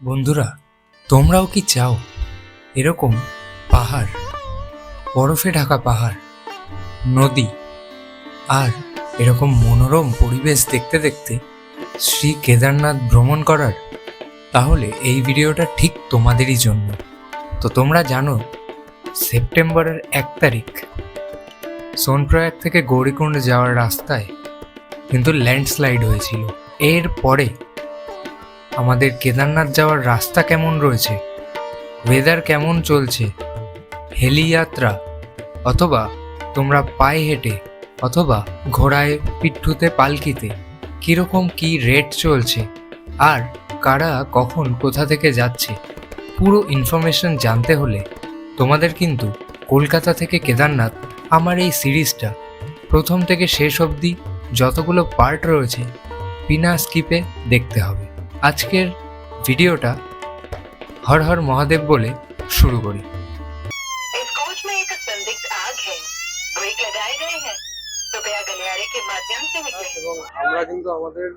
বন্ধুরা, তোমরাও কি চাও এরকম পাহাড়, বরফে ঢাকা পাহাড়, নদী আর এরকম মনোরম পরিবেশ দেখতে দেখতে শ্রী কেদারনাথ ভ্রমণ করার? তাহলে এই ভিডিওটা ঠিক তোমাদেরই জন্য। তো তোমরা জানো, সেপ্টেম্বরের 1 তারিখ সোনপ্রয়াগ থেকে গৌরীকুণ্ড যাওয়ার রাস্তায় কিন্তু ল্যান্ডস্লাইড হয়েছিল। এর পরে আমাদের কেদারনাথ যাওয়ার রাস্তা কেমন রয়েছে, ওয়েদার কেমন চলছে, হেলি যাত্রা অথবা তোমরা পায়ে হেঁটে অথবা ঘোড়ায়, পিঠুতে, পালকিতে কীরকম কী রেট চলছে আর কারা কখন কোথা থেকে যাচ্ছে, পুরো ইনফরমেশন জানতে হলে তোমাদের কিন্তু কলকাতা থেকে কেদারনাথ আমার এই সিরিজটা প্রথম থেকে শেষ অবধি যতগুলো পার্ট রয়েছে বিনা স্কিপে দেখতে হবে। আজকের ভিডিওটা হর হর মহাদেব বলে শুরু করি। इस कोच में एक संदिग्ध आग है। वे लगाए गए हैं। कृपया गलियारे के माध्यम से निकलें। এবং আমরা কিন্তু আমাদের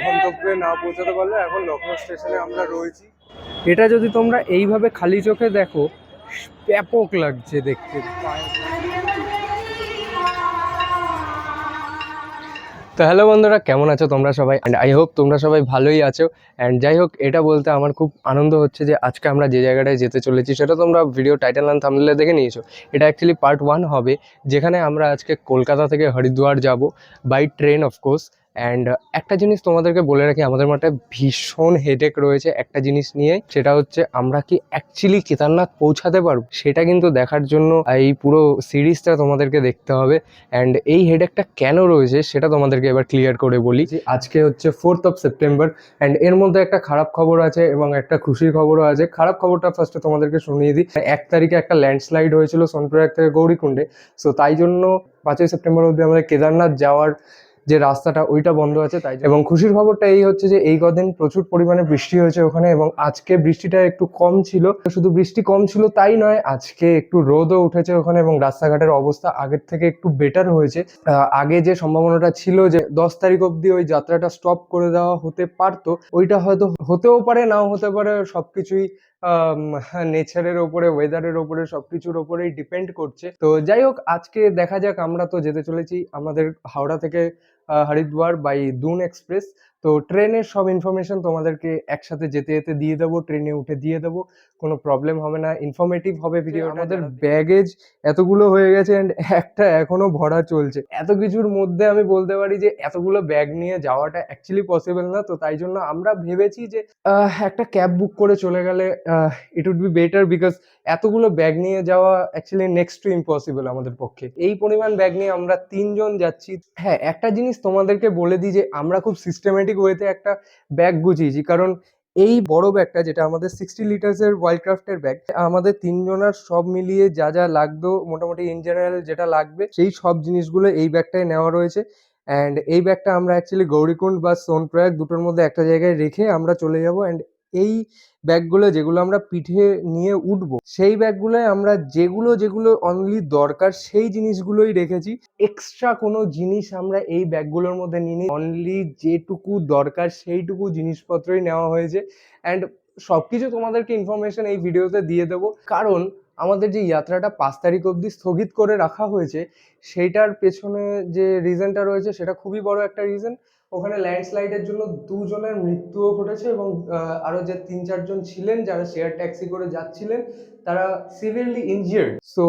গন্তব্যে না পৌঁছাতে পারলে এখন লখনৌ স্টেশনে আমরা রয়েছি। এটা যদি তোমরা এইভাবে খালি চোখে দেখো, ব্যাপক লাগছে দেখতে। তো হ্যালো বন্ধুরা, কেমন আছো তোমরা সবাই? অ্যান্ড আই হোপ তোমরা সবাই ভালোই আছো। অ্যান্ড যাই হোক, এটা বলতে আমার খুব আনন্দ হচ্ছে যে আজকে আমরা যে জায়গাটায় যেতে চলেছি সেটা তোমরা ভিডিও টাইটেল অ্যান্ড থাম্বনেলে দেখে নিয়েছো। এটা অ্যাকচুয়ালি পার্ট 1 হবে, যেখানে আমরা আজকে কলকাতা থেকে হরিদ্বার যাব বাই ট্রেন অফকোর্স। অ্যান্ড একটা জিনিস তোমাদেরকে বলে রাখি, আমাদের মাথায় ভীষণ হেডেক রয়েছে একটা জিনিস নিয়ে, সেটা হচ্ছে আমরা কি অ্যাকচুয়ালি কেদারনাথ পৌঁছাতে পারবো। সেটা কিন্তু দেখার জন্য এই পুরো সিরিজটা তোমাদেরকে দেখতে হবে। অ্যান্ড এই হেডেকটা কেন রয়েছে সেটা তোমাদেরকে এবার ক্লিয়ার করে বলি। আজকে হচ্ছে 4th of September, অ্যান্ড এর মধ্যে একটা খারাপ খবর আছে এবং একটা খুশির খবরও আছে। খারাপ খবরটা ফার্স্টে তোমাদেরকে শুনিয়ে দিই। 1 তারিখে একটা ল্যান্ডস্লাইড হয়েছিল সোনপ্রয়াগ থেকে গৌরীকুণ্ডে। সো তাই জন্য 5ই সেপ্টেম্বর অবধি আমাদের কেদারনাথ যাওয়ার যে রাস্তাটা ওইটা বন্ধ আছে। তাই এবং খুশির খবরটা এই হচ্ছে যে এই কদিন প্রচুর পরিমাণে বৃষ্টি হয়েছে ওখানে, এবং আজকে বৃষ্টিটা একটু কম ছিল। শুধু বৃষ্টি কম ছিল তাই নয়, আজকে একটু রোদও উঠেছে ওখানে এবং রাস্তাঘাটের অবস্থা আগের থেকে একটু বেটার হয়েছে। আগে যে সম্ভাবনাটা ছিল যে 10 তারিখ অবধি ওই যাত্রাটা স্টপ করে দেওয়া হতে পারতো, ওইটা হয়তো হতেও পারে, নাও হতে পারে। সবকিছুই নেচারের ওপরে, ওয়েদারের ওপরে, সবকিছুর ওপরেই ডিপেন্ড করছে। তো যাই হোক, আজকে দেখা যাক। আমরা তো যেতে চলেছি আমাদের হাওড়া থেকে হরিদ্বার বাই দুন এক্সপ্রেস। তো ট্রেনের সব ইনফরমেশন তোমাদেরকে একসাথে যেতে যেতে দিয়ে দেবো, ট্রেনে উঠে দিয়ে দেবো, কোনো প্রবলেম হবে না, ইনফরমেটিভ হবে ভিডিওটা। আমাদের ব্যাগেজ এতগুলো হয়ে গেছে অ্যান্ড একটা এখনো ভরা চলছে। এত কিছুর মধ্যে আমি বলতে পারি যে এতগুলো ব্যাগ নিয়ে যাওয়াটা অ্যাকচুয়ালি পসিবল না। তো তাই জন্য আমরা ভেবেছি যে একটা ক্যাব বুক করে চলে গেলে it would be better, because এতগুলো ব্যাগ নিয়ে যাওয়া অ্যাকচুয়ালি নেক্সট টু ইম্পসিবল আমাদের পক্ষে। এই পরিমাণ ব্যাগ নিয়ে আমরা 3 জন যাচ্ছি। হ্যাঁ, একটা জিনিস তোমাদেরকে বলে দিই যে আমরা খুব সিস্টেমেটিক ওয়েতে একটা ব্যাগ গুছিয়েছি, কারণ এই বড় ব্যাগটা যেটা আমাদের 60 লিটার্সের ওয়াইল্ডক্রাফটের ব্যাগ, আমাদের 3 জনের সব মিলিয়ে যা যা লাগতো মোটামুটি ইন জেনারেল যেটা লাগবে সেই সব জিনিসগুলো এই ব্যাগটায় নেওয়া রয়েছে। অ্যান্ড এই ব্যাগটা আমরা অ্যাকচুয়ালি গৌরীকুণ্ড বা সোনপ্রয়াগ দুটোর মধ্যে একটা জায়গায় রেখে আমরা চলে যাবো। অ্যান্ড এই ব্যাগগুলো যেগুলো আমরা পিঠে নিয়ে উঠবো, সেই ব্যাগগুলোয় আমরা যেগুলো যেগুলো অনলি দরকার সেই জিনিসগুলোই রেখেছি। এক্সট্রা কোনো জিনিস আমরা এই ব্যাগগুলোর মধ্যে নিইনি, অনলি যেটুকু দরকার সেইটুকু জিনিসপত্রই নেওয়া হয়েছে। অ্যান্ড সবকিছু তোমাদেরকে ইনফরমেশন এই ভিডিওতে দিয়ে দেবো, কারণ আমাদের যে যাত্রাটা 5 তারিখ অবধি স্থগিত করে রাখা হয়েছে, সেইটার পেছনে যে রিজনটা রয়েছে সেটা খুবই বড় একটা রিজন। ওখানে ল্যান্ডস্লাইডের জন্য 2 জনের মৃত্যুও ঘটেছে এবং আরো যে 3-4 জন ছিলেন যারা শেয়ার ট্যাক্সি করে যাচ্ছিলেন তারা সিভিয়ারলি ইনজিয়ার্ড। সো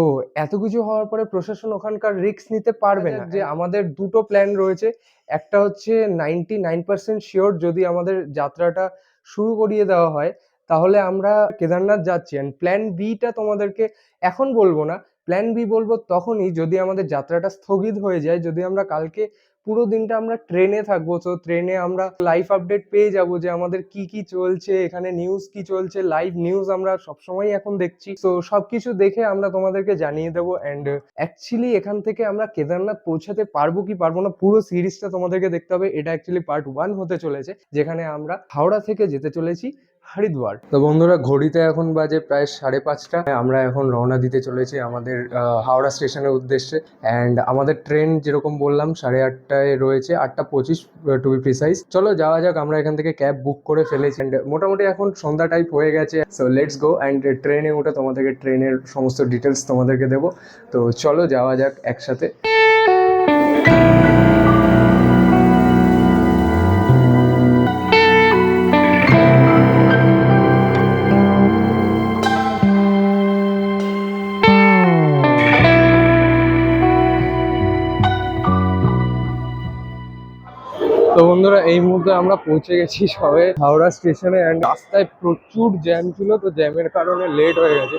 এত কিছু হওয়ার পরে প্রশাসন ওখানকার রিস্ক নিতে পারবে না। যে আমাদের দুটো প্ল্যান রয়েছে। একটা হচ্ছে 99% শিওর, যদি আমাদের যাত্রাটা শুরু করিয়ে দেওয়া হয় তাহলে আমরা কেদারনাথ যাচ্ছি। অ্যান্ড প্ল্যান বিটা তোমাদেরকে এখন বলবো না, প্ল্যান বি বলবো তখনই যদি আমাদের যাত্রাটা স্থগিত হয়ে যায়, যদি আমরা কালকে পুরো দিনটা আমরা ট্রেনে থাকবো। তো ট্রেনে আমরা লাইভ আপডেট পেয়ে যাব যে আমাদের কি কি চলছে, এখানে নিউজ কি চলছে, লাইভ নিউজ আমরা সবসময় এখন দেখছি। তো সবকিছু দেখে আমরা তোমাদেরকে জানিয়ে দেবো। অ্যান্ড অ্যাকচুয়ালি এখান থেকে আমরা কেদারনাথ পৌঁছাতে পারবো কি পারবো না পুরো সিরিজটা তোমাদেরকে দেখতে হবে। এটা অ্যাকচুয়ালি পার্ট 1 হতে চলেছে, যেখানে আমরা হাওড়া থেকে যেতে চলেছি হরিদ্বার। তো বন্ধুরা ঘড়িতে এখন বাজে প্রায় 5:30। আমরা এখন রওনা দিতে চলেছি আমাদের হাওড়া স্টেশনের উদ্দেশ্যে। অ্যান্ড আমাদের ট্রেন যেরকম বললাম 8:30টায় রয়েছে, 8:25 টু বি প্রিসাইজ। চলো যাওয়া যাক, আমরা এখান থেকে ক্যাব বুক করে ফেলেছি। অ্যান্ড মোটামুটি এখন সন্ধ্যা টাইপ হয়ে গেছে। So let's go. অ্যান্ড ট্রেনে উঠে তোমাদেরকে ট্রেনের সমস্ত ডিটেলস তোমাদেরকে দেবো। তো চলো যাওয়া যাক একসাথে। তো বন্ধুরা এই মুহূর্তে আমরা পৌঁছে গেছি সবে হাওড়া স্টেশনে। অ্যান্ড রাস্তায় প্রচুর জ্যাম ছিল, তো জ্যামের কারণে লেট হয়ে গেছে।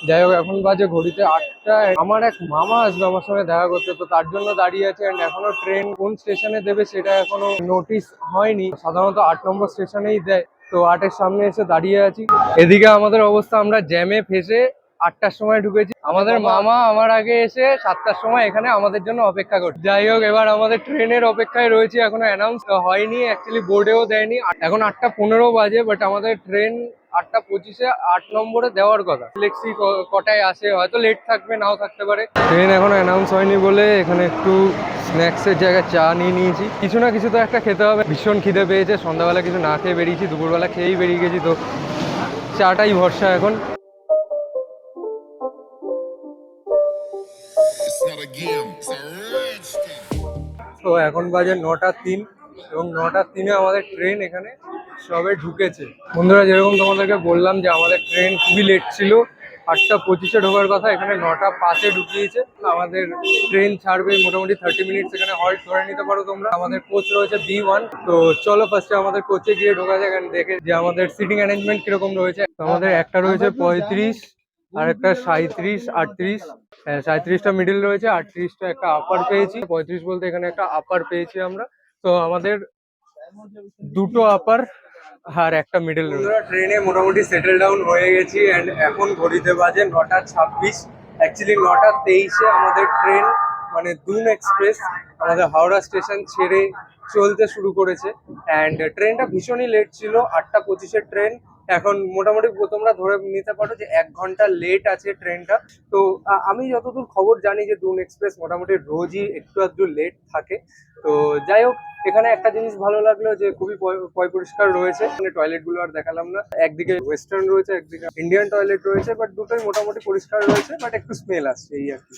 যাই হোক এখন বাজে ঘড়িতে 8টা। আমার এক মামা আসবে আমার সঙ্গে দেখা করতে, তো তার জন্য দাঁড়িয়ে আছে। অ্যান্ড এখনো ট্রেন কোন স্টেশনে দেবে সেটা এখনো নোটিস হয়নি। সাধারণত 8 নম্বর স্টেশনেই দেয়, তো 8-এর সামনে এসে দাঁড়িয়ে আছি। এদিকে আমাদের অবস্থা, আমরা জ্যামে ফেসে 8টার সময় ঢুকেছি। আমাদের মামা আমার আগে এসে 7টার সময় এখানে আমাদের জন্য অপেক্ষা করছে। যাই হোক এবার আমাদের ট্রেনের অপেক্ষায় রয়েছে, এখনো অ্যানাউন্স হয়নি, অ্যাকচুয়ালি বোর্ডেও দেয়নি। এখন 8:15 বাজে, বাট আমাদের ট্রেন 8:25-এ 8 নম্বরে দেওয়ার কথা। দেখছি কটায় আসে, হয়তো লেট থাকবে, নাও থাকতে পারে। ট্রেন এখনো অ্যানাউন্স হয়নি বলে এখানে একটু স্ন্যাক্সের জায়গায় চা নিয়ে নিয়েছি। কিছু না কিছু তো একটা খেতে হবে, ভীষণ খিদে পেয়েছে। সন্ধ্যাবেলা কিছু না খেয়ে বেরিয়েছি, দুপুরবেলা খেয়েই বেরিয়ে গেছি, তো চাটাই ভরসা এখন। তো এখন বাজে 9:03 এবং 9:03-এ আমাদের ট্রেন এখানে সবে ঢুকেছে। বন্ধুরা যেরকম তোমাদেরকে বললাম যে আমাদের ট্রেন খুবই লেট ছিল, 8:25-এ ঢোকার কথা, এখানে 9:05-এ ঢুকিয়েছে। আমাদের ট্রেন ছাড়বে মোটামুটি 30 মিনিটস, এখানে হল্ট ধরে নিতে পারো তোমরা। আমাদের কোচ রয়েছে B1। তো চলো ফার্স্টে আমাদের কোচে গিয়ে ঢোকা যাক, দেখে যে আমাদের সিটিং অ্যারেঞ্জমেন্ট কিরকম রয়েছে। তো আমাদের একটা রয়েছে 35, আর একটা 37, 38। 37টা মিডিল রয়েছে, 38টা একটা আপার পেয়েছি। 35 বলতে এখানে একটা আপার পেয়েছি আমরা। তো আমাদের দুটো আপার আর একটা মিডল রয়েছে। ট্রেনে মোটামুটি সেটেল ডাউন হয়ে গেছি। অ্যান্ড এখন ঘড়িতে বাজে 9:26। অ্যাকচুয়ালি 9:23-এ আমাদের ট্রেন মানে দুন এক্সপ্রেস আমাদের হাওড়া স্টেশন ছেড়ে চলতে শুরু করেছে। অ্যান্ড ট্রেনটা ভীষণই লেট ছিল, 8:25-এর ট্রেন। এখন মোটামুটি তোমরা ধরে নিতে পারো যে 1 ঘন্টা লেট আছে ট্রেনটা। তো আমি যতদূর খবর জানি যে দুন এক্সপ্রেস মোটামুটি রোজই একটু আধটু লেট থাকে। তো যাই হোক এখানে একটা জিনিস ভালো লাগলো যে খুবই পয় পরিষ্কার রয়েছে। টয়লেট গুলো আর দেখালাম না, একদিকে ওয়েস্টার্ন রয়েছে, একদিকে ইন্ডিয়ান টয়লেট রয়েছে, বাট দুটোই মোটামুটি পরিষ্কার রয়েছে, বাট একটু স্মেল আসছে এই আর কি।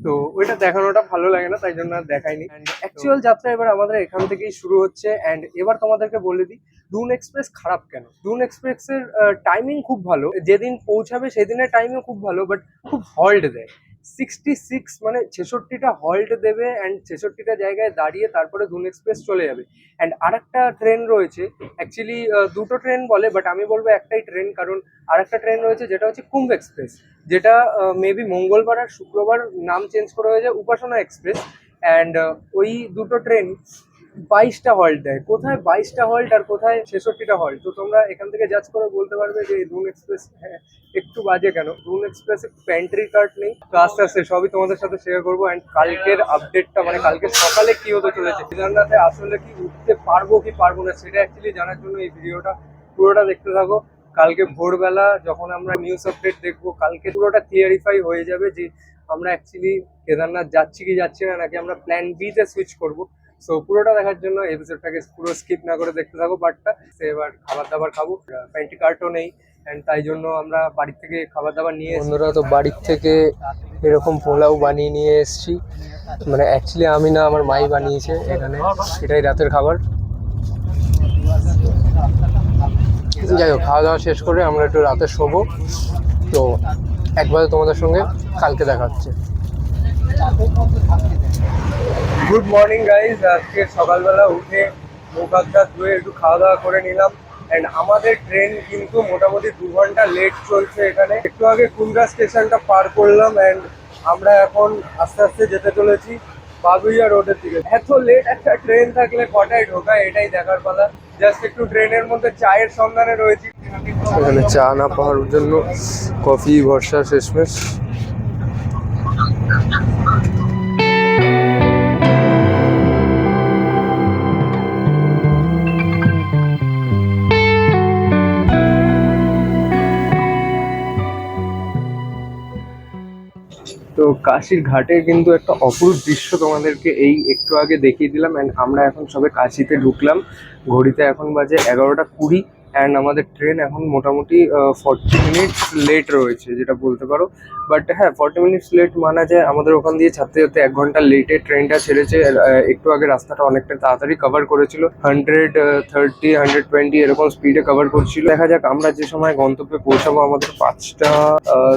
তো ওইটা দেখানোটা ভালো লাগে না, তাই জন্য আর দেখাইনি। অ্যাকচুয়াল যাত্রা এবার আমাদের এখান থেকেই শুরু হচ্ছে। অ্যান্ড এবার তোমাদেরকে বলে দিই দুন এক্সপ্রেস খারাপ কেন। দুন এক্সপ্রেসের টাইমিং খুব ভালো, যেদিন পৌঁছাবে সেদিনের টাইমিং খুব ভালো, বাট খুব হল্ট দেয়। 66 মানে 66টা হল্ট দেবে। অ্যান্ড 66টা জায়গায় দাঁড়িয়ে তারপরে দুন এক্সপ্রেস চলে যাবে। অ্যান্ড আরেকটা ট্রেন রয়েছে, অ্যাকচুয়ালি দুটো ট্রেন বলে, বাট আমি বলবো একটাই ট্রেন, কারণ আরেকটা ট্রেন রয়েছে যেটা হচ্ছে কুম্ভ এক্সপ্রেস, যেটা মেবি মঙ্গলবার আর শুক্রবার নাম চেঞ্জ করা হয়েছে উপাসনা এক্সপ্রেস। অ্যান্ড ওই দুটো ট্রেন 22টা হল্ট দেয়। কোথায় 22টা হল্ট আর কোথায় 66টা হল্ট, তো তোমরা এখান থেকে জাজ করে বলতে পারবে যে দুন এক্সপ্রেস একটু বাজে কেন। দুন এক্সপ্রেসে প্যান্ট্রি কার্ড নেই। তো আস্তে আস্তে সবই তোমাদের সাথে শেয়ার করবো। অ্যান্ড কালকের আপডেটটা মানে কালকে সকালে কি হতে চলেছে, কেদারনাথে আসলে কি উঠতে পারবো কি পারবো না, সেটা অ্যাকচুয়ালি জানার জন্য এই ভিডিওটা পুরোটা দেখতে থাকো। কালকে ভোরবেলা যখন আমরা নিউজ আপডেট দেখবো, কালকে পুরোটা ক্লিয়ারিফাই হয়ে যাবে যে আমরা অ্যাকচুয়ালি কেদারনাথ যাচ্ছি কি যাচ্ছি না, নাকি আমরা প্ল্যান বি তে সুইচ করবো। সো পুরোটা দেখার জন্য এপিসোডটাকে পুরো স্কিপ না করে দেখতে থাকো পার্টটা। এবার খাবার দাবার খাবো, প্যান্ট্রি কার্টও নেই, অ্যান্ড তাই জন্য আমরা বাড়ির থেকে খাবার দাবার নিয়ে এসেছি। বন্ধুরা তো বাড়ির থেকে এরকম পোলাও বানিয়ে নিয়ে এসেছি, মানে অ্যাকচুয়ালি আমি না, আমার মাই বানিয়েছে এখানে, এটাই রাতের খাবার। যাই হোক খাওয়া দাওয়া শেষ করে আমরা একটু রাতে শোবো। তো একবারে তোমাদের সঙ্গে কালকে দেখা হচ্ছে। গুড মর্নিং গাইজ, আজকে সকালবেলা উঠে মুখ হাত ধুয়ে একটু খাওয়া দাওয়া করে নিলাম। অ্যান্ড আমাদের ট্রেন কিন্তু মোটামুটি 2 ঘন্টা লেট চলছে এখানে। একটু আগে কুন্দ্রা স্টেশনটা পার করলাম। অ্যান্ড আমরা এখন আস্তে আস্তে যেতে চলেছি বাগুইয়া রোডের দিকে। এত লেট একটা ট্রেন থাকলে কটায় ঢোকায় এটাই দেখার পালা। জাস্ট একটু ট্রেনের মধ্যে চায়ের সন্ধানে রয়েছি। এখানে চা না পাওয়ার জন্য কফি ভরসা শেষমেশ। কাশির ঘাটের কিন্তু একটা অপরূপ দৃশ্য তোমাদেরকে এই একটু আগে দেখিয়ে দিলাম। অ্যান্ড আমরা এখন সবে কাশিতে ঢুকলাম। ঘড়িতে এখন বাজে 11টা 20। অ্যান্ড আমাদের ট্রেন এখন মোটামুটি 40 মিনিটস লেট রয়েছে, যেটা বলতে পারো। বাট হ্যাঁ, 40 মিনিটস লেট মানা যায়। আমাদের ওখান দিয়ে ছাড়তে ছাড়তে 1 ঘন্টা লেটে ট্রেনটা ছেড়েছে। একটু আগে রাস্তাটা অনেকটা তাড়াতাড়ি কভার করেছিল, 130 120 এরকম স্পিডে কভার করছিল। দেখা যাক আমরা যে সময় গন্তব্যে পৌঁছাবো, আমাদের 5টা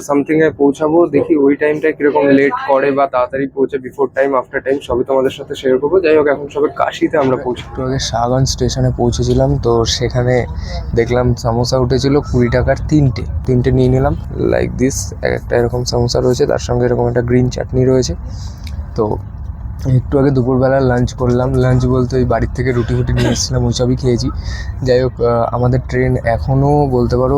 সামথিং এ পৌঁছাবো। দেখি ওই টাইমটা কিরকম লেট করে বা তাড়াতাড়ি পৌঁছে, বিফোর টাইম আফটার টাইম সবই তোমাদের সাথে শেয়ার করবো। যাই হোক, এখন সবে কাশিতে আমরা পৌঁছি। একটু আগে শাহগঞ্জ স্টেশনে পৌঁছেছিলাম, তো সেখানে দেখলাম সামোসা উঠেছিল 20 টাকার তিনটে নিয়ে নিলাম। লাইক দিস, একটা এরকম সামোসা রয়েছে, তার সঙ্গে এরকম একটা গ্রিন চাটনি রয়েছে। তো একটু আগে দুপুরবেলা লাঞ্চ করলাম। লাঞ্চ বলতে ওই বাড়ির থেকে রুটি ফুটি নিয়ে এসেছিলাম, ওই সবই খেয়েছি। যাই হোক, আমাদের ট্রেন এখনও বলতে পারো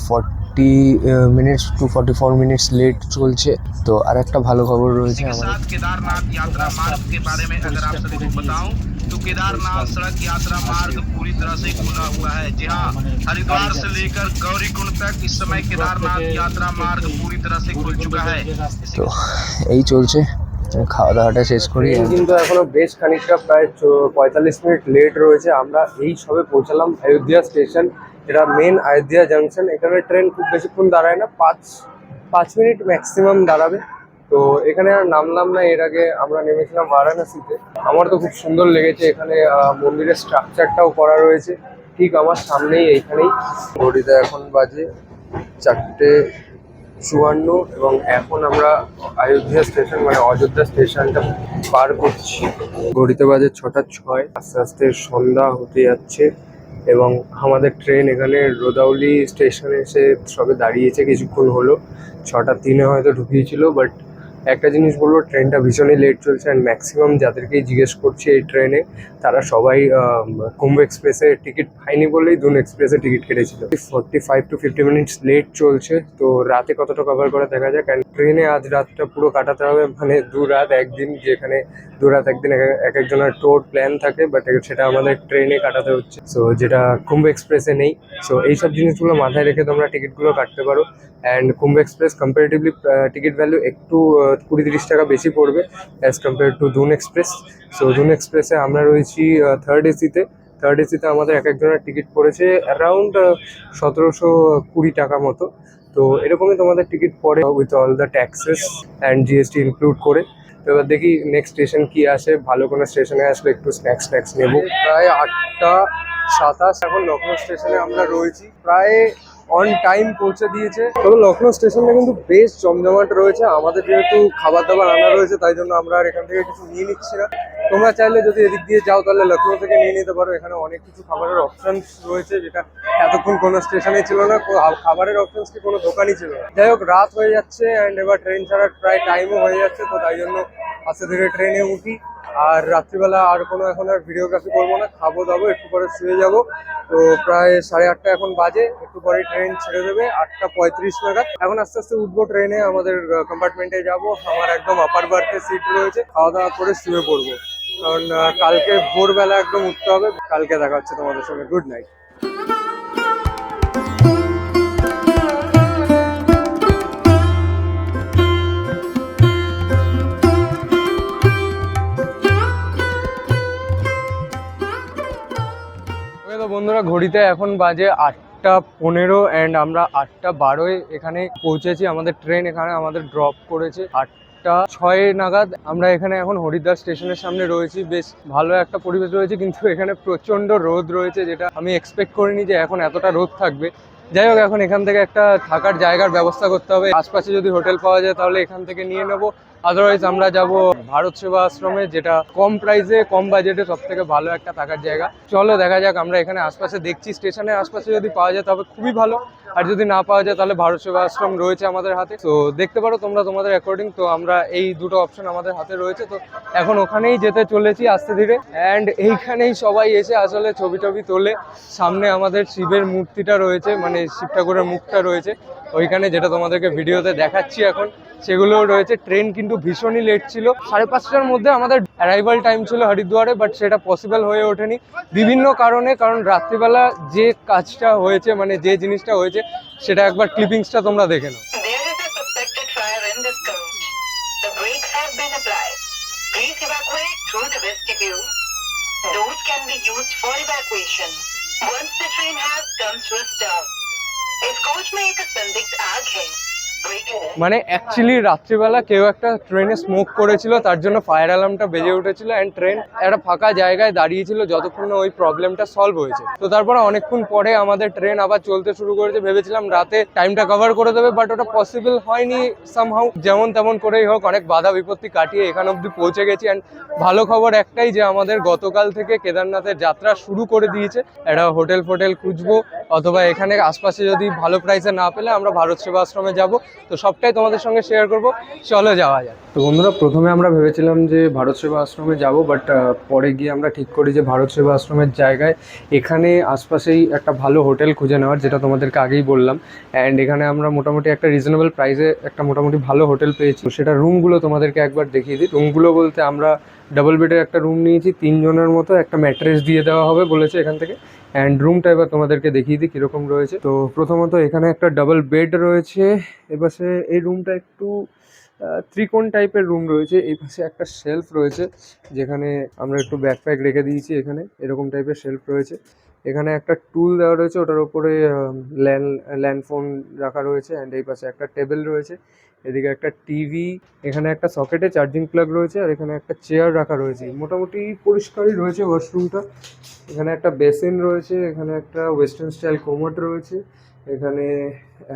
40 to 44 মিনিটস লেট চলছে। তো আর একটা ভালো খবর রয়েছে আমাদের। केदारनाथ यात्रा मार्ग के बारे में अगर आप सभी को बताऊं तो केदारनाथ सड़क यात्रा मार्ग पूरी तरह से खुला हुआ है। जी हाँ, हरिद्वार से लेकर गौरीकुंड तक इस समय केदारनाथ यात्रा मार्ग पूरी तरह से खुल चुका है। তো এই চলছে, খাওয়া দাওয়াটা শেষ করি। কিন্তু এখনো বেশ খানিকটা, প্রায় 45 মিনিট লেট রয়েছে। আমরা এই সবে পৌঁছালাম অযোধ্যা স্টেশন, এটা মেন অযোধ্যা জাংশন। এখানে ট্রেন খুব বেশিক্ষণ দাঁড়ায় না, 5 মিনিট ম্যাক্সিমাম দাঁড়াবে। তো এখানে আর নামলাম না। এর আগে আমরা নেমেছিলাম বারাণসীতে। আমার তো খুব সুন্দর লেগেছে এখানে, মন্দিরের স্ট্রাকচারটাও করা রয়েছে ঠিক আমার সামনেই, এইখানেই। ঘড়িতে এখন বাজে 4:54 এবং এখন আমরা অযোধ্যা স্টেশন মানে অযোধ্যা স্টেশনটা পার করছি। ঘড়িতে বাজে 6:06। আস্তে আস্তে সন্ধ্যা হতে যাচ্ছে এবং আমাদের ট্রেন এখানে রোদাউলি স্টেশনে এসে সবে দাঁড়িয়েছে কিছুক্ষণ হলো। 6:03 হয়তো ঢুকিয়েছিল। বাট একটা জিনিস বলবো, ট্রেনটা ভীষণই লেট চলছে। অ্যান্ড ম্যাক্সিমাম যাদেরকেই জিজ্ঞেস করছি এই ট্রেনে, তারা সবাই কুম্ভ এক্সপ্রেসে টিকিট পায়নি বলেই দুন এক্সপ্রেসে টিকিট কেটেছিল। 45 to 50 মিনিটস লেট চলছে। তো রাতে কতটা কভার করে দেখা যাক। অ্যান্ড ট্রেনে আজ রাতটা পুরো কাটাতে হবে, মানে 2 রাত 1 দিন। যেখানে 2 রাত 1 দিন এক একজনের টোর প্ল্যান থাকে, বাট সেটা আমাদের ট্রেনে কাটাতে হচ্ছে। সো যেটা কুম্ভ এক্সপ্রেসে নেই। সো এইসব জিনিসগুলো মাথায় রেখে তোমরা টিকিটগুলো কাটতে পারো। And Kumbh express comparatively ticket value একটু 20-30 টাকা বেশি পড়বে as compare to Doon express. So Doon এক্সপ্রেসে আমরা রয়েছি থার্ড এসিতে। আমাদের এক একজনের টিকিট পড়েছে অ্যারাউন্ড 1720 টাকা মতো। তো এরকমই তোমাদের টিকিট পড়ে with all the taxes and GST include করে। তো এবার দেখি নেক্সট স্টেশন কি আসে। ভালো কোনো স্টেশনে আসলে একটু স্ন্যাক্স নেবো। প্রায় 8:27 এখন লখনৌ স্টেশনে আমরা রয়েছি। প্রায় অন টাইম পৌঁছে দিয়েছে। তবে লখনৌ স্টেশনটা কিন্তু বেশ জমজমাট রয়েছে। আমাদের যেহেতু খাবার দাবার আনা রয়েছে, তাই জন্য আমরা আর এখান থেকে কিছু নিয়ে নিচ্ছি না। তোমরা চাইলে যদি এদিক দিয়ে যাও তাহলে লখনৌ থেকে নিয়ে নিতে পারো। এখানে অনেক কিছু খাবারের অপশনস রয়েছে, যেটা এতক্ষণ কোনো স্টেশনে ছিল না। খাবারের অপশনস কি কোনো দোকানই ছিল না। যাই হোক, রাত হয়ে যাচ্ছে অ্যান্ড এবার ট্রেন ছাড়ার প্রায় টাইমও হয়ে যাচ্ছে। তো তাই জন্য আস্তে ধীরে ট্রেনে উঠি। আর রাত্রিবেলা আর কোনো এখন আর ভিডিওগ্রাফি করবো না, খাবো দাবো, একটু পরে শুয়ে যাব। তো প্রায় 8:30 এখন বাজে। একটু পরে ট্রেন ছেড়ে দেবে 8:35 নাগাদ। এখন আস্তে আস্তে উঠবো ট্রেনে, আমাদের কম্পার্টমেন্টে যাব। আমার একদম আপার বার্থে সিট রয়েছে। খাওয়া দাওয়া করে শুয়ে পড়বো, কারণ কালকে ভোরবেলা একদম উঠতে হবে। কালকে দেখা হচ্ছে তোমাদের সঙ্গে। Good night. তো বন্ধুরা, ঘড়িতে এখন বাজে 8:15 অ্যান্ড আমরা 8:12 এখানে পৌঁছেছি। আমাদের ট্রেন এখানে আমাদের ড্রপ করেছে 8:06 নাগাদ। আমরা এখানে এখন হরিদ্বার স্টেশনের সামনে রয়েছি। বেশ ভালো একটা পরিবেশ রয়েছে, কিন্তু এখানে প্রচণ্ড রোদ রয়েছে, যেটা আমি এক্সপেক্ট করিনি যে এখন এতটা রোদ থাকবে। যাই হোক, এখন এখান থেকে একটা থাকার জায়গার ব্যবস্থা করতে হবে। আশপাশে যদি হোটেল পাওয়া যায় তাহলে এখান থেকে নিয়ে নেবো। আদারওয়াইজ আমরা যাব ভারত সেবা আশ্রমে, যেটা কম প্রাইসে কম বাজেটে সব থেকে ভালো একটা থাকার জায়গা। চলো দেখা যাক। আমরা এখানে আশপাশে দেখছি, স্টেশনের আশপাশে যদি পাওয়া যায় তবে খুবই ভালো, আর যদি না পাওয়া যায় তাহলে ভারত সেবা আশ্রম রয়েছে আমাদের হাতে। তো দেখতে পারো তোমরা তোমাদের অ্যাকর্ডিং। তো আমরা এই দুটো অপশন আমাদের হাতে রয়েছে। তো এখন ওখানেই যেতে চলেছি আস্তে ধীরে। অ্যান্ড এইখানেই সবাই এসে আসলে ছবি টবি তোলে। সামনে আমাদের শিবের মূর্তিটা রয়েছে, মানে শিব ঠাকুরের মুখটা রয়েছে ওইখানে, যেটা তোমাদেরকে ভিডিওতে দেখাচ্ছি এখন, সেগুলোও রয়েছে। ট্রেন কিন্তু ভীষণই লেট ছিল। 5:30টার মধ্যে আমাদের অ্যারাইভাল টাইম ছিল হরিদ্বারে, বাট সেটা পসিবল হয়ে ওঠেনি বিভিন্ন কারণে। কারণ রাত্রিবেলা যে কাজটা হয়েছে, মানে যে জিনিসটা হয়েছে, সেটা একবার ক্লিপিংসটা তোমরা দেখে নাও। There is a suspected fire in this cove. The evacuate through the vestibule. Doors can be used for evacuation. Once the train has come to a stop, इस कोच में एक संदिग्ध आग है। মানে অ্যাকচুয়ালি রাত্রিবেলা কেউ একটা ট্রেনে স্মোক করেছিল, তার জন্য ফায়ার অ্যালার্মটা বেজে উঠেছিল অ্যান্ড ট্রেন একটা ফাঁকা জায়গায় দাঁড়িয়েছিল যতক্ষণ না ওই প্রবলেমটা সলভ হয়েছে। তো তারপরে অনেকক্ষণ পরে আমাদের ট্রেন আবার চলতে শুরু করেছে। ভেবেছিলাম রাতে টাইমটা কভার করে দেবে, বাট ওটা পসিবল হয়নি সামহাউ। যেমন তেমন করেই হোক অনেক বাধা বিপত্তি কাটিয়ে এখান অবধি পৌঁছে গেছি। অ্যান্ড ভালো খবর একটাই যে আমাদের গতকাল থেকে কেদারনাথের যাত্রা শুরু করে দিয়েছে। একটা হোটেল ফোটেল খুঁজবো, অথবা এখানে আশপাশে যদি ভালো প্রাইসে না পেলে আমরা ভারত সেবা আশ্রমে যাবো। তো সবটাই তোমাদের সঙ্গে শেয়ার করব, চলো যাওয়া যায়। তো বন্ধুরা, প্রথমে আমরা ভেবেছিলাম যে ভারত সেবা আশ্রমে যাব, বাট পরে গিয়ে আমরা ঠিক করি যে ভারত সেবা আশ্রমের জায়গায় এখানে আশপাশেই একটা ভালো হোটেল খুঁজে নেওয়ার, যেটা তোমাদেরকে আগেই বললাম। অ্যান্ড এখানে আমরা মোটামুটি একটা রিজনেবল প্রাইসে একটা মোটামুটি ভালো হোটেল পেয়েছি। সেটা রুমগুলো তোমাদেরকে একবার দেখিয়ে দিই। রুমগুলো বলতে আমরা ডাবল বেডের একটা রুম নিয়েছি, 3 জনের মতো। একটা ম্যাট্রেস দিয়ে দেওয়া হবে বলেছে এখান থেকে। অ্যান্ড রুমটা এবার তোমাদেরকে দেখিয়ে দিই কীরকম রয়েছে। তো প্রথমত এখানে একটা ডাবল বেড রয়েছে। এপাশে এই রুমটা একটু ত্রিকোণ টাইপের রুম রয়েছে। এই পাশে একটা শেলফ রয়েছে যেখানে আমরা একটু ব্যাকপ্যাক রেখে দিয়েছি। এখানে এরকম টাইপের শেলফ রয়েছে। এখানে একটা টুল দেওয়া রয়েছে, ওটার উপরে ল্যান্ডফোন রাখা রয়েছে। অ্যান্ড এই পাশে একটা টেবিল রয়েছে, এদিকে একটা টিভি, এখানে একটা সকেটে চার্জিং প্লাগ রয়েছে, আর এখানে একটা চেয়ার রাখা রয়েছে। মোটামুটি পরিষ্কারই রয়েছে ওয়াশরুমটা। এখানে একটা বেসিন রয়েছে, এখানে একটা ওয়েস্টার্ন স্টাইল কোমোড রয়েছে, এখানে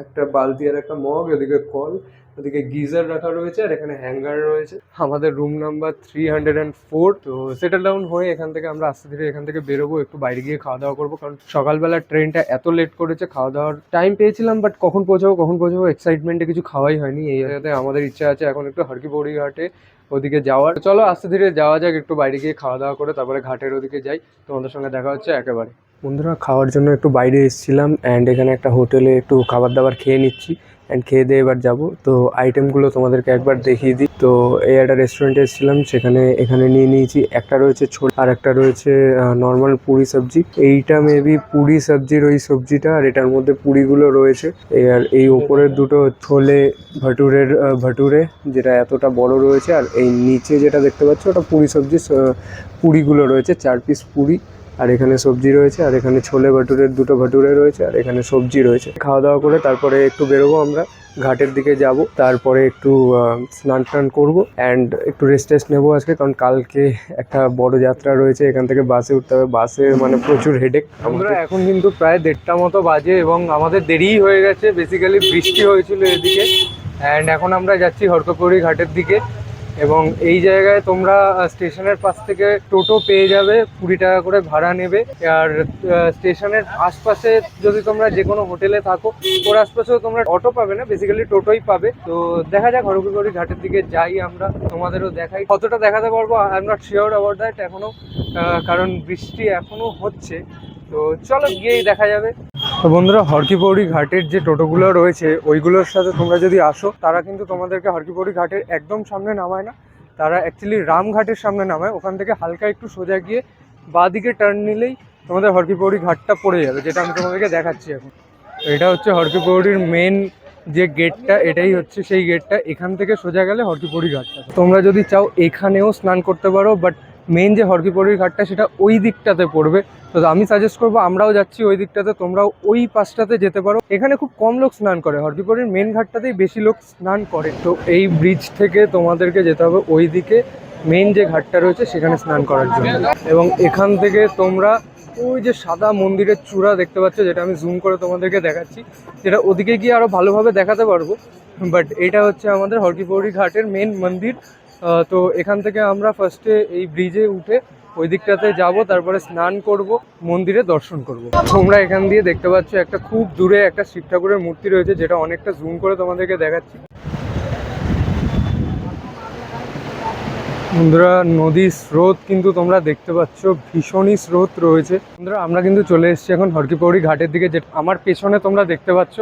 একটা বালতি আর একটা মগ, এদিকে কল, ওদিকে গিজার রাখা রয়েছে, আর এখানে হ্যাঙ্গার রয়েছে। আমাদের রুম নাম্বার 304। তো সেটেল ডাউন হয়ে এখান থেকে আমরা আস্তে ধীরে এখান থেকে বেরোবো, একটু বাইরে গিয়ে খাওয়া দাওয়া করবো। কারণ সকালবেলা ট্রেনটা এত লেট করেছে, খাওয়া দাওয়ার টাইম পেয়েছিলাম, বাট কখন পৌঁছাবো এক্সাইটমেন্টে কিছু খাওয়াই হয়নি। এই জায়গাতে আমাদের ইচ্ছা আছে এখন একটু হরকি পৌড়ি ঘাটে ওদিকে যাওয়ার। চলো আস্তে ধীরে যাওয়া যাক, একটু বাইরে গিয়ে খাওয়া দাওয়া করে তারপরে ঘাটের ওদিকে যাই। তোমাদের সঙ্গে দেখা হচ্ছে একেবারে। বন্ধুরা, খাওয়ার জন্য একটু বাইরে এসেছিলাম, অ্যান্ড এখানে একটা হোটেলে একটু খাবার দাবার খেয়ে নিচ্ছি। অ্যান্ড খেয়ে দিয়ে এবার যাবো। তো আইটেমগুলো তোমাদেরকে একবার দেখিয়ে দিই। তো এই একটা রেস্টুরেন্টে এসেছিলাম, এখানে নিয়ে নিয়েছি। একটা রয়েছে ছোট, আর একটা রয়েছে নর্মাল পুরি সবজি। এইটা মেবি পুরি সবজির ওই সবজিটা, আর এটার মধ্যে পুরিগুলো রয়েছে। আর এই ওপরের দুটো ছোলে ভটুরে, যেটা এতটা বড় রয়েছে। আর এই নিচে যেটা দেখতে পাচ্ছ ওটা পুরি সবজি, পুরিগুলো রয়েছে 4 পিস পুরি। আর এখানে সবজি রয়েছে, আর এখানে ছোলে ভটুরের দুটো ভটুরে রয়েছে, আর এখানে সবজি রয়েছে। খাওয়া দাওয়া করে তারপরে একটু বেরোবো আমরা, ঘাটের দিকে যাব। তারপরে একটু স্নান টান করবো, অ্যান্ড একটু রেস্ট নেবো আজকে, কারণ কালকে একটা বড় যাত্রা রয়েছে। এখান থেকে বাসে উঠতে হবে, বাসে মানে প্রচুর হেডেক। আমরা এখন কিন্তু প্রায় 1:30 মতো বাজে, এবং আমাদের দেরিই হয়ে গেছে। বেসিক্যালি বৃষ্টি হয়েছিল এদিকে। অ্যান্ড এখন আমরা যাচ্ছি হরকপৌড়ি ঘাটের দিকে। এবং এই জায়গায় তোমরা স্টেশনের পাশ থেকে টোটো পেয়ে যাবে, 20 টাকা করে ভাড়া নেবে। আর স্টেশনের আশপাশে যদি তোমরা যে কোনো হোটেলে থাকো, ওর আশপাশেও তোমরা অটো পাবে না, বেসিক্যালি টোটোই পাবে। তো দেখা যাক, হরকপৌড়ি ঘাটের দিকে যাই আমরা, তোমাদেরও দেখাই। কতটা দেখাতে পারবো I am not sure about that এখনও, কারণ বৃষ্টি এখনও হচ্ছে। তো চলো গিয়েই দেখা যাবে। তো বন্ধুরা, হরকি পৌড়ি ঘাটের যে টোটোগুলো রয়েছে ওইগুলোর সাথে তোমরা যদি আসো, তারা কিন্তু তোমাদেরকে হরকি পৌড়ি ঘাটের একদম সামনে নামায় না, তারা অ্যাকচুয়ালি রামঘাটের সামনে নামায়। ওখান থেকে হালকা একটু সোজা গিয়ে বাঁ দিকে টার্ন নিলেই তোমাদের হরকি পৌড়ি ঘাটটা পড়ে যাবে, যেটা আমি তোমাদেরকে দেখাচ্ছি এখন। তো এটা হচ্ছে হরকি পৌড়ির মেন যে গেটটা, এটাই হচ্ছে সেই গেটটা। এখান থেকে সোজা গেলে হরকি পৌড়ি ঘাটটা। তোমরা যদি চাও এখানেও স্নান করতে পারো, বাট মেন যে হরকি পৌড়ির ঘাটটা সেটা ওই দিকটাতে পড়বে। তো আমি সাজেস্ট করবো, আমরাও যাচ্ছি ওই দিকটাতে, তোমরাও ওই পাশটাতে যেতে পারো। এখানে খুব কম লোক স্নান করে, হরকি পৌড়ির মেন ঘাটটাতেই বেশি লোক স্নান করে। তো এই ব্রিজ থেকে তোমাদেরকে যেতে হবে ওই দিকে, মেন যে ঘাটটা রয়েছে সেখানে স্নান করার জন্য। এবং এখান থেকে তোমরা ওই যে সাদা মন্দিরের চূড়া দেখতে পাচ্ছ, যেটা আমি জুম করে তোমাদেরকে দেখাচ্ছি, যেটা ওদিকে গিয়ে আরও ভালোভাবে দেখাতে পারবো। বাট এটা হচ্ছে আমাদের হরকি পৌড়ি ঘাটের মেন মন্দির। তো এখান থেকে আমরা ফার্স্টে এই ব্রিজে উঠে ওই দিকটাতে যাবো, তারপরে স্নান করব, মন্দিরে দর্শন করব। তোমরা এখান দিয়ে দেখতে পাচ্ছ একটা খুব দূরে একটা শিব ঠাকুরের মূর্তি রয়েছে, যেটা অনেকটা জুম করে তোমাদেরকে দেখাচ্ছি। বন্ধুরা, নদীর স্রোত কিন্তু তোমরা দেখতে পাচ্ছ, ভীষণই স্রোত রয়েছে। বন্ধুরা, আমরা কিন্তু চলে এসেছি এখন হরকি পৌড়ি ঘাটের দিকে। যে আমার পেছনে তোমরা দেখতে পাচ্ছ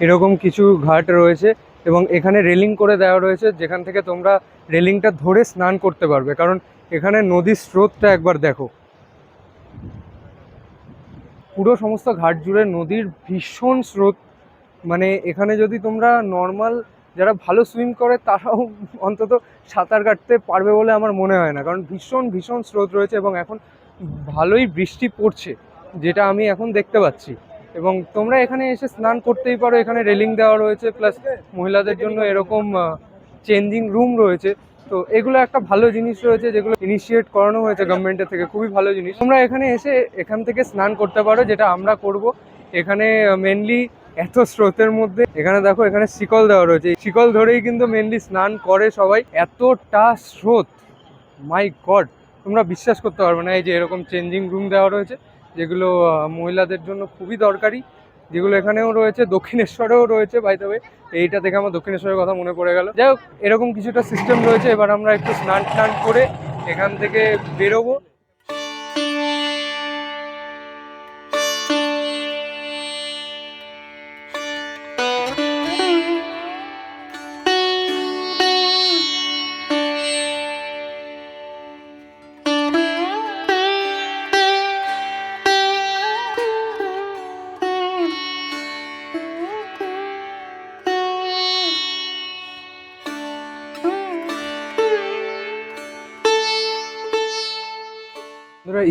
এরকম কিছু ঘাট রয়েছে, এবং এখানে রেলিং করে দেওয়া রয়েছে, যেখান থেকে তোমরা রেলিংটা ধরে স্নান করতে পারবে। কারণ এখানে নদীর স্রোতটা একবার দেখো, পুরো সমস্ত ঘাট জুড়ে নদীর ভীষণ স্রোত। মানে এখানে যদি তোমরা নর্মাল যারা ভালো সুইম করে তারাও অন্তত সাঁতার কাটতে পারবে বলে আমার মনে হয় না, কারণ ভীষণ ভীষণ স্রোত রয়েছে এবং এখন ভালোই বৃষ্টি পড়ছে, যেটা আমি এখন দেখতে পাচ্ছি। এবং তোমরা এখানে এসে স্নান করতেই পারো, এখানে রেলিং দেওয়া রয়েছে, প্লাস মহিলাদের জন্য এরকম চেঞ্জিং রুম রয়েছে। তো এগুলো একটা ভালো জিনিস রয়েছে, যেগুলো ইনিশিয়েট করানো হয়েছে গভর্নমেন্টের থেকে, খুবই ভালো জিনিস। তোমরা এখানে এসে এখান থেকে স্নান করতে পারো, যেটা আমরা করব। এখানে মেনলি এত স্রোতের মধ্যে এখানে দেখো, এখানে শিকল দেওয়া রয়েছে, শিকল ধরেই কিন্তু মেনলি স্নান করে সবাই। এতটা স্রোত, মাই গড, তোমরা বিশ্বাস করতে পারবে না। এই যে এরকম চেঞ্জিং রুম দেওয়া রয়েছে, যেগুলো মহিলাদের জন্য খুবই দরকারি, যেগুলো এখানেও রয়েছে, দক্ষিণেশ্বরেও রয়েছে। বাই দ্য ওয়ে, এইটা দেখে আমার দক্ষিণেশ্বরের কথা মনে পড়ে গেল। যাই হোক, এরকম কিছুটা সিস্টেম রয়েছে। এবার আমরা একটু স্নান করে এখান থেকে বেরোবো।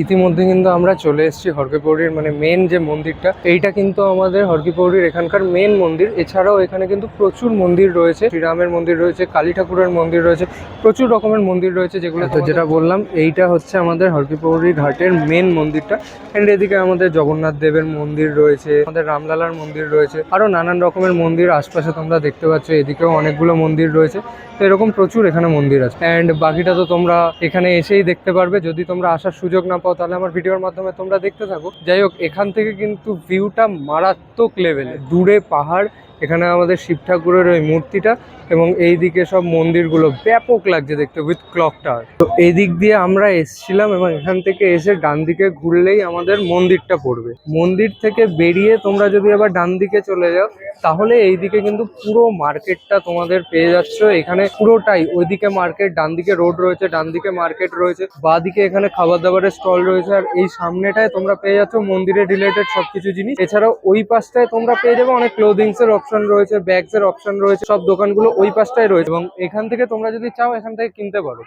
ইতিমধ্যে কিন্তু আমরা চলে এসেছি হরকিপৌড়ির মানে মেন যে মন্দিরটা, এইটা কিন্তু আমাদের হরকিপৌড়ির এখানকার মেন মন্দির। এছাড়াও এখানে কিন্তু প্রচুর মন্দির রয়েছে, শ্রীরামের মন্দির রয়েছে, কালী ঠাকুরের মন্দির রয়েছে, প্রচুর রকমের মন্দির রয়েছে, যেগুলো তো যেটা বললাম, এইটা হচ্ছে আমাদের হরকিপৌড়ি ঘাটের মেন মন্দিরটা। অ্যান্ড এদিকে আমাদের জগন্নাথ দেবের মন্দির রয়েছে, আমাদের রামলালার মন্দির রয়েছে, আরও নানান রকমের মন্দির আশপাশে তোমরা দেখতে পাচ্ছ। এদিকেও অনেকগুলো মন্দির রয়েছে। তো এরকম প্রচুর এখানে মন্দির আছে। অ্যান্ড বাকিটা তো তোমরা এখানে এসেই দেখতে পারবে। যদি তোমরা আসার সুযোগ না পাও, তাহলে আমার ভিডিওর মাধ্যমে তোমরা দেখতে থাকো। যাই হোক, এখান থেকে কিন্তু ভিউটা মারাত্মক লেভেলে, দূরে পাহাড়, এখানে আমাদের শিব ঠাকুরের ওই মূর্তিটা, এবং এই দিকে সব মন্দিরগুলো ব্যাপক লাগছে দেখতে, উইথ ক্লক টাওয়ার। তো এই দিক দিয়ে আমরা এসছিলাম, এবং এখান থেকে এসে ডান দিকে ঘুরলেই আমাদের মন্দিরটা পড়বে। মন্দির থেকে বেরিয়ে তোমরা যদি আবার ডান দিকে চলে যাও, তাহলে এই দিকে কিন্তু পুরো মার্কেটটা তোমাদের পেয়ে যাচ্ছ। এখানে পুরোটাই, ওইদিকে মার্কেট, ডান দিকে রোড রয়েছে, ডান দিকে মার্কেট রয়েছে, বাঁ দিকে এখানে খাবার দাবারের স্টল রয়েছে, আর এই সামনেটায় তোমরা পেয়ে যাচ্ছ মন্দিরের রিলেটেড সবকিছু জিনিস। এছাড়াও ওই পাশটায় তোমরা পেয়ে যাবে অনেক ক্লোদিংস এর অপশন রয়েছে, ব্যাগস এর অপশন রয়েছে, সব দোকানগুলো ওই পাশটায় রয়েছে। এবং এখান থেকে তোমরা যদি চাও এখান থেকে কিনতে পারো।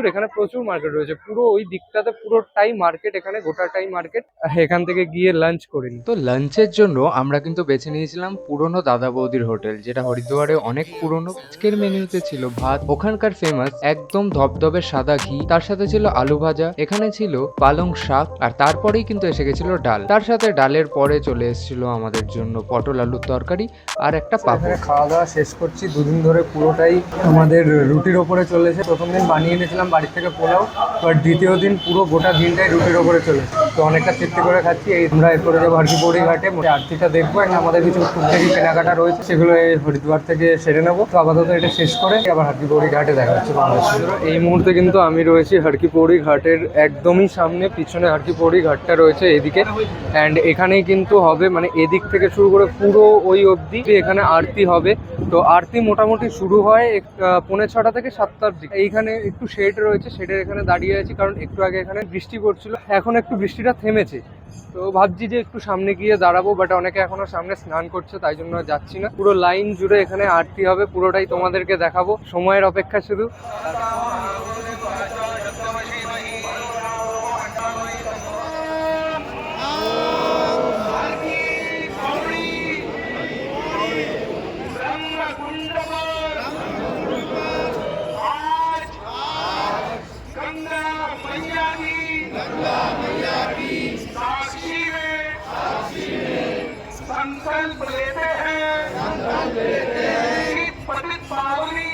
এখানে প্রচুর মার্কেট রয়েছে, পুরো ওই দিকটাতে পুরোটাই মার্কেট, এখানে গোটাটাই মার্কেট। এখান থেকে গিয়ে লাঞ্চ করে নিই। তো লাঞ্চের জন্য আমরা কিন্তু বেছে নিয়েছিলাম পুরনো দাদা বৌদির হোটেল, যেটা হরিদ্বারে অনেক পুরনো। আজকের মেনুতে ছিল ভাত, ওখানকার ফেমাস একদম ধবধবে সাদা ঘি, তার সাথে ছিল আলু ভাজা, এখানে ছিল পালং শাক, আর তারপরেই কিন্তু এসে গেছিল ডাল। তার সাথে ডালের পরে চলে এসেছিল আমাদের জন্য পটল আলুর তরকারি আর একটা পাপড়। খাওয়া দাওয়া শেষ করছি। দুদিন ধরে পুরোটাই আমাদের রুটির ওপরে চলেছে। প্রথম দিন বানিয়ে এনেছিলাম বাড়ির থেকে পোলাও, বাট দ্বিতীয় দিন পুরো গোটা দিনটাই রুটির ওপরে চলেছে। তো অনেকটা তৃপ্তি করে খাচ্ছি। আমরা এরপরে যাবো হরকিপৌড়ি ঘাটে, আরতিটা দেখবো। অ্যান্ড আমাদের কিছু টুকটাকি কেনাকাটা রয়েছে, সেগুলো এই হরিদ্বার থেকে সেরে নেবো। তো আপাতত এটা শেষ করে আবার হরকিপৌড়ি ঘাটে দেখা হচ্ছে। এই মুহূর্তে কিন্তু আমি রয়েছি হরকিপৌড়ি ঘাটের একদমই সামনে, পিছনে হরকিপৌড়ি ঘাটটা রয়েছে এদিকে। অ্যান্ড এখানেই কিন্তু হবে, মানে এদিক থেকে শুরু করে পুরো ওই অবধি এখানে আরতি হবে। তো আরতি মোটামুটি শুরু হয় 6:45 থেকে 7টার দিকে। এইখানে একটু শেড রয়েছে, শেডের এখানে দাঁড়িয়ে আছি, কারণ একটু আগে এখানে বৃষ্টি পড়ছিল, এখন একটু বৃষ্টিটা থেমেছে। তো ভাবছি যে একটু সামনে গিয়ে দাঁড়াবো, বাট অনেকে এখনো সামনে স্নান করছে, তাই জন্য যাচ্ছি না। পুরো লাইন জুড়ে এখানে আরতি হবে, পুরোটাই তোমাদেরকে দেখাবো। সময়ের অপেক্ষা শুধু। संकल्प लेते हैं कि पतित पावनी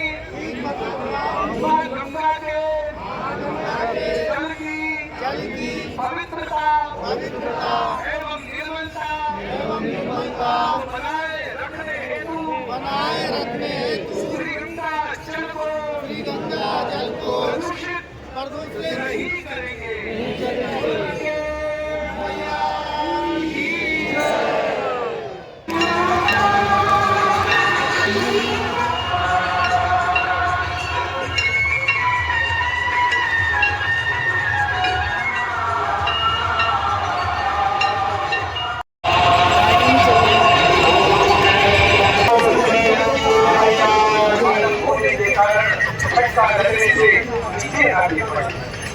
चाहिए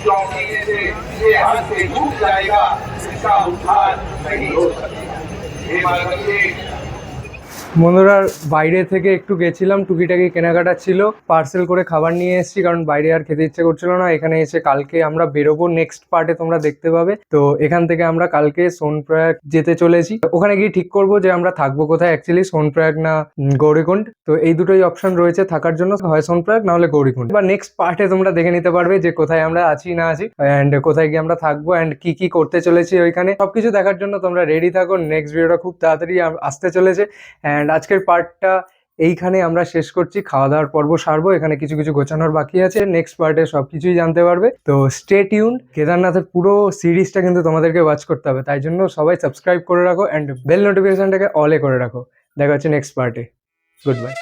क्योंकि ये हद से डूब जाएगा, इसका उद्धार नहीं हो सकेगा। हे माता जी, বন্ধুরা বাইরে থেকে একটু গেছিলাম, টুকিটাকি কেনাকাটা ছিল, পার্সেল করে খাবার নিয়ে এসেছি কারণ বাইরে আর খেতে ইচ্ছে করছিল না। এখানে এসে কালকে আমরা বেরোবো, নেক্সট পার্টে তোমরা দেখতে পাবে। তো এখান থেকে আমরা কালকে সোনপ্রয়াগ যেতে চলেছি। ওখানে গিয়ে ঠিক করবো যে আমরা থাকবো কোথায়, অ্যাকচুয়ালি সোনপ্রয়াগ না গৌরীকুণ্ড। তো এই দুটোই অপশন রয়েছে থাকার জন্য, হয় সোনপ্রয়াগ না হলে গৌরীকুণ্ড। বা নেক্সট পার্টে তোমরা দেখে নিতে পারবে যে কোথায় আমরা আছি না আছি, অ্যান্ড কোথায় গিয়ে আমরা থাকবো, অ্যান্ড কি কি করতে চলেছি ওইখানে। সবকিছু দেখার জন্য তোমরা রেডি থাকো, নেক্সট ভিডিওটা খুব তাড়াতাড়ি আসতে চলেছে। অ্যান্ড আজকের পার্টটা এইখানে আমরা শেষ করছি, খাওয়া দাওয়ার পর্ব সারবো। এখানে কিছু কিছু গোছানোর বাকি আছে, নেক্সট পার্টে সবকিছুই জানতে পারবে। তো স্টে টিউন। কেদারনাথের পুরো সিরিজটা কিন্তু তোমাদেরকে ওয়াচ করতে হবে, তাই জন্য সবাই সাবস্ক্রাইব করে রাখো অ্যান্ড বেল নোটিফিকেশনটাকে অলে করে রাখো। দেখা হচ্ছে নেক্সট পার্টে। Good bye.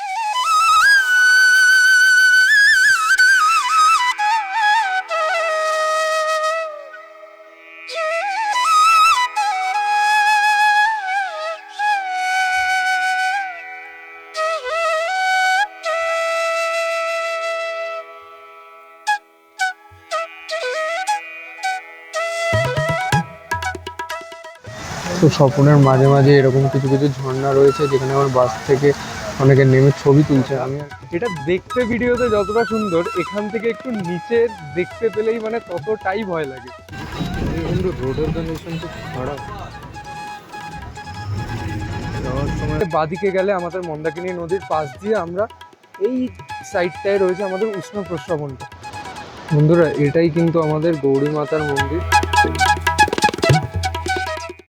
তো স্বপনের মাঝে মাঝে এরকম কিছু কিছু ঝর্ণা রয়েছে যেখানে আমার বাস থেকে অনেকে নেমে ছবি তুলছে। আমি এটা দেখতে ভিডিওতে যতটা সুন্দর, এখান থেকে একটু নিচে দেখতে পেলেই মানে ততটাই ভয় লাগে। রোডের কন্ডিশন খুব খারাপ। যাওয়ার সময় বাদিকে গেলে আমাদের মন্দাকিনী নদীর পাশ দিয়ে আমরা এই সাইডটায় রয়েছে আমাদের উষ্ণ প্রস্রবণটা। বন্ধুরা এটাই কিন্তু আমাদের গৌরী মাতার মন্দির।